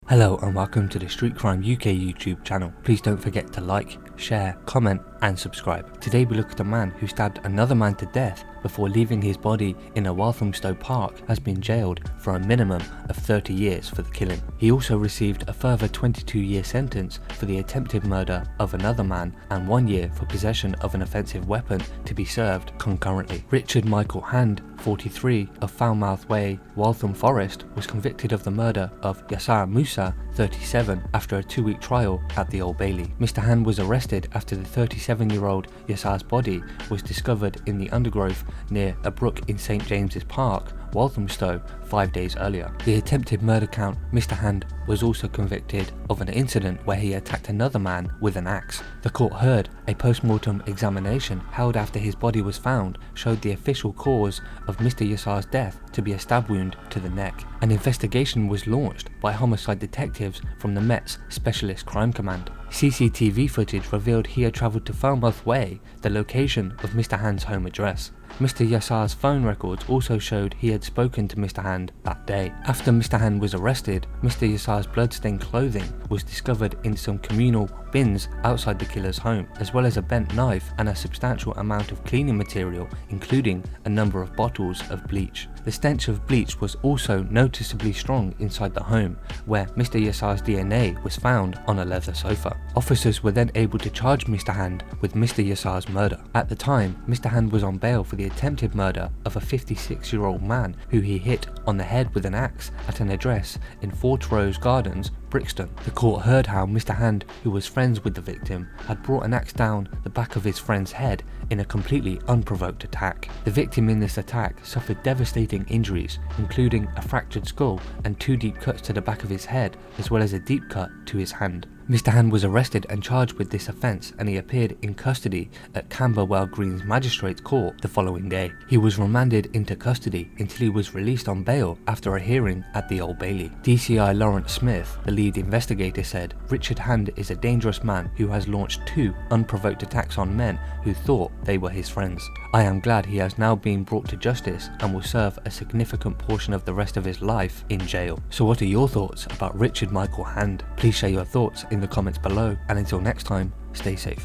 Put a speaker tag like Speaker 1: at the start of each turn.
Speaker 1: Hello and welcome to the Street Crime UK YouTube channel. Please don't forget to like, share, comment and subscribe. Today we look at a man who stabbed another man to death before leaving his body in a Walthamstow park has been jailed for a minimum of 30 years for the killing. He also received a further 22-year sentence for the attempted murder of another man and 1 year for possession of an offensive weapon to be served concurrently. Richard Michael Hand, 43, of Falmouth Way, Waltham Forest, was convicted of the murder of Yasar Musa, 37, after a 2-week trial at the Old Bailey. Mr. Hand was arrested after the 37-year-old Yasar's body was discovered in the undergrowth near a brook in St James's Park, Walthamstow, 5 days earlier. The attempted murder count, Mr. Hand was also convicted of an incident where he attacked another man with an axe. The court heard a post-mortem examination held after his body was found showed the official cause of Mr. Yasar's death to be a stab wound to the neck. An investigation was launched by homicide detectives from the Met's Specialist Crime Command. CCTV footage revealed he had travelled to Falmouth Way, the location of Mr. Hand's home address. Mr. Yasar's phone records also showed he had spoken to Mr. Hand that day. After Mr. Hand was arrested, Mr. Yasar's bloodstained clothing was discovered in some communal bins outside the killer's home, as well as a bent knife and a substantial amount of cleaning material, including a number of bottles of bleach. The stench of bleach was also noticeably strong inside the home, where Mr. Yasar's DNA was found on a leather sofa. Officers were then able to charge Mr. Hand with Mr. Yasar's murder. At the time, Mr. Hand was on bail for the attempted murder of a 56-year-old man who he hit on the head with an axe at an address in Fort Rose Gardens, Brixton. The court heard how Mr. Hand, who was friends with the victim, had brought an axe down the back of his friend's head in a completely unprovoked attack. The victim in this attack suffered devastating injuries, including a fractured skull and 2 deep cuts to the back of his head, as well as a deep cut to his hand. Mr. Hand was arrested and charged with this offence, and he appeared in custody at Camberwell Green's Magistrates Court the following day. He was remanded into custody until he was released on bail after a hearing at the Old Bailey. DCI Lawrence Smith, the lead investigator, said, "Richard Hand is a dangerous man who has launched 2 unprovoked attacks on men who thought they were his friends. I am glad he has now been brought to justice and will serve a significant portion of the rest of his life in jail." So what are your thoughts about Richard Michael Hand? Please share your thoughts in the comments below, and until next time, stay safe.